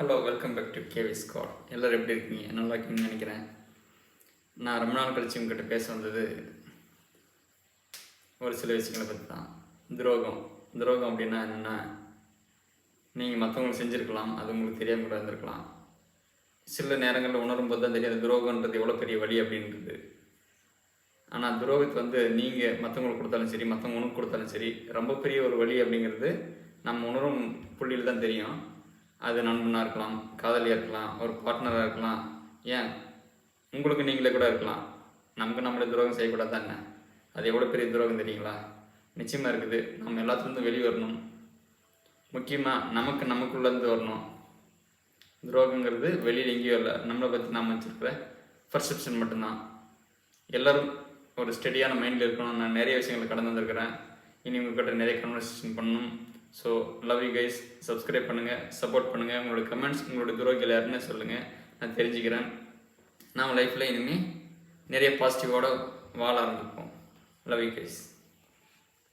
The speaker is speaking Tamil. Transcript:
Hello, welcome back to KV Scott. எல்லோரும் எப்படி இருக்கீங்க? நல்லா இருக்கீங்கன்னு நினைக்கிறேன். நான் ரொம்ப நாள் கழிச்சு உங்ககிட்ட பேச வந்தது ஒரு சில விஷயங்களை பற்றி தான். துரோகம் அப்படின்னா என்னென்னா, நீங்கள் மற்றவங்களுக்கு செஞ்சுருக்கலாம், அது உங்களுக்கு தெரியாமல் கூட இருந்திருக்கலாம். சில நேரங்களில் உணரும் போது தான் தெரியாது துரோகன்றது எவ்வளோ பெரிய வழி அப்படின்றது. ஆனால் துரோகத்தை நீங்கள் மற்றவங்களுக்கு கொடுத்தாலும் சரி, மற்றவங்க உனக்கு கொடுத்தாலும் சரி, ரொம்ப பெரிய ஒரு வழி அப்படிங்கிறது நம்ம உணரும் புள்ளியில் தான் தெரியும். அது நண்பனாக இருக்கலாம், காதலியாக இருக்கலாம், ஒரு பார்ட்னராக இருக்கலாம், ஏன் உங்களுக்கு நீங்களே கூட இருக்கலாம். நமக்கு நம்மளே துரோகம் செய்யக்கூடாது தானே? அது எவ்வளோ பெரிய துரோகம் தெரியுங்களா? நிச்சயமாக இருக்குது. நம்ம எல்லாத்துலேருந்து வெளியே வரணும். முக்கியமாக நமக்குள்ளேருந்து வரணும். துரோகங்கிறது வெளியில் எங்கேயோ இல்லை, நம்மளை பற்றி நாம் வச்சுருக்கிற பர்செப்ஷன் மட்டும்தான். எல்லோரும் ஒரு ஸ்டெடியான மைண்டில் இருக்கணும். நான் நிறைய விஷயங்களை கடந்து வந்திருக்கிறேன். இனி உங்கள்கிட்ட நிறைய கன்வர்சேஷன் பண்ணணும். So love you guys. Subscribe பண்ணுங்கள், சப்போர்ட் பண்ணுங்கள். உங்களோட கமெண்ட்ஸ், உங்களோட துரோகிகள் யாருன்னு சொல்லுங்கள், நான் தெரிஞ்சுக்கிறேன். நம்ம லைஃப்பில் இனிமேல் நிறைய பாசிட்டிவோடு வாழ ஆரம்பிப்போம். Love you guys.